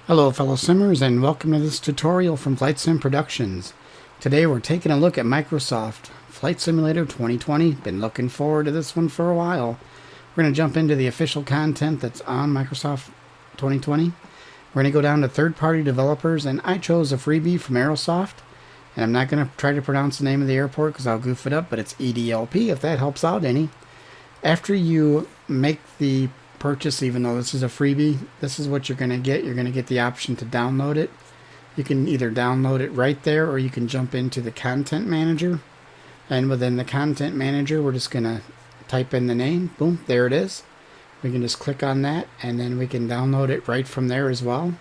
Hello fellow simmers, and welcome to this tutorial from FlightSim Productions. Today we're taking a look at Microsoft Flight Simulator 2020. Been looking forward to this one for a while. We're going to jump into the official content that's on Microsoft 2020. We're going to go down to third-party developers, and I chose a freebie from Aerosoft. And I'm not going to try to pronounce the name of the airport because I'll goof it up, but it's EDLP if that helps out any. After you make the purchase, even though this is a freebie, this is what you're going to get. You're going to get the option to download it. You can either download it right there, or you can jump into the content manager, and within the content manager we're just going to type in the name. Boom, there it is. We can just click on that, and then we can download it right from there as well.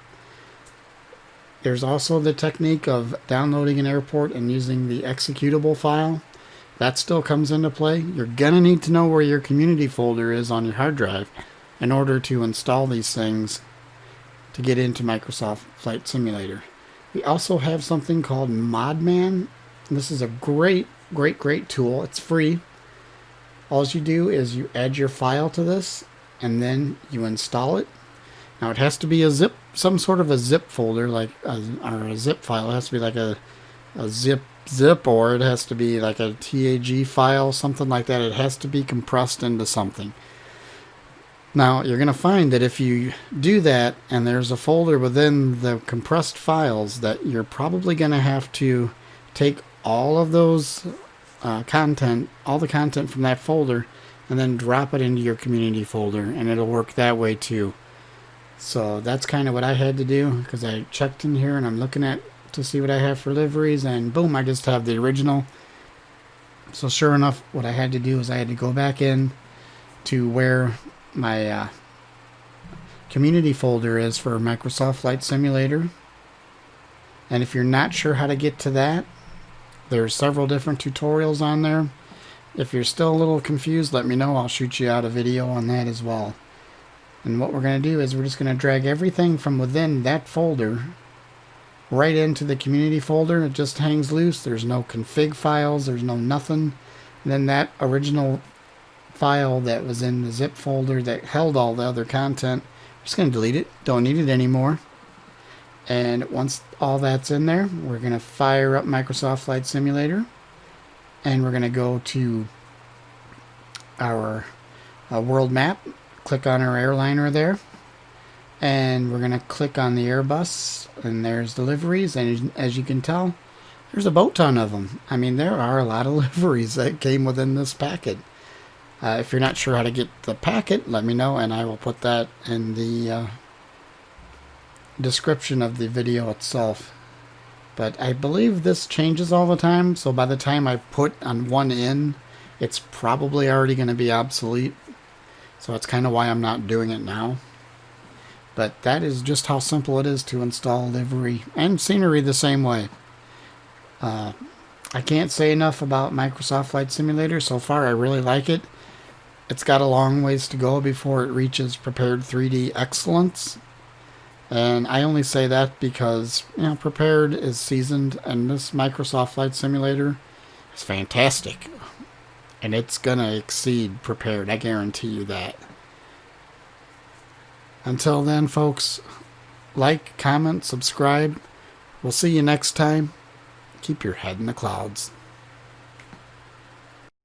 There's also the technique of downloading an airport and using the executable file. That still comes into play. You're gonna need to know where your community folder is on your hard drive in order to install these things to get into Microsoft Flight Simulator. We also have something called Modman. This is a great tool. It's free. All you do is you add your file to this, and then you install it. Now it has to be a zip, some sort of a zip folder, like or a zip file. It has to be like a zip, or it has to be like a TAG file, something like that. It has to be compressed into something. Now you're going to find that if you do that and there's a folder within the compressed files, that you're probably going to have to take all of those all the content from that folder, and then drop it into your community folder, and it'll work that way too. So that's kind of what I had to do, because I checked in here and I'm looking at to see what I have for liveries, and boom, I just have the original. So sure enough, what I had to do is I had to go back in to where my community folder is for Microsoft Flight Simulator. And if you're not sure how to get to that, there's several different tutorials on there. If you're still a little confused, let me know. I'll shoot you out a video on that as well. And what we're going to do is we're just going to drag everything from within that folder right into the community folder. It just hangs loose. There's no config files. There's no nothing. And then that original file that was in the zip folder that held all the other content, I'm just going to delete it. Don't need it anymore. And once all that's in there, we're going to fire up Microsoft Flight Simulator, and we're going to go to our world map, click on our airliner there, and we're going to click on the Airbus, and there's the liveries, and as you can tell, there's a boat ton of them. I mean, there are a lot of liveries that came within this packet. If you're not sure how to get the packet, let me know, and I will put that in the description of the video itself. But I believe this changes all the time, so by the time I put on one in, it's probably already going to be obsolete. So that's kind of why I'm not doing it now. But that is just how simple it is to install livery and scenery the same way. I can't say enough about Microsoft Flight Simulator. So far I really like it. It's got a long ways to go before it reaches prepared 3D excellence. And I only say that because, you know, prepared is seasoned, and this Microsoft Flight Simulator is fantastic. And it's going to exceed prepared, I guarantee you that. Until then, folks, like, comment, subscribe. We'll see you next time. Keep your head in the clouds.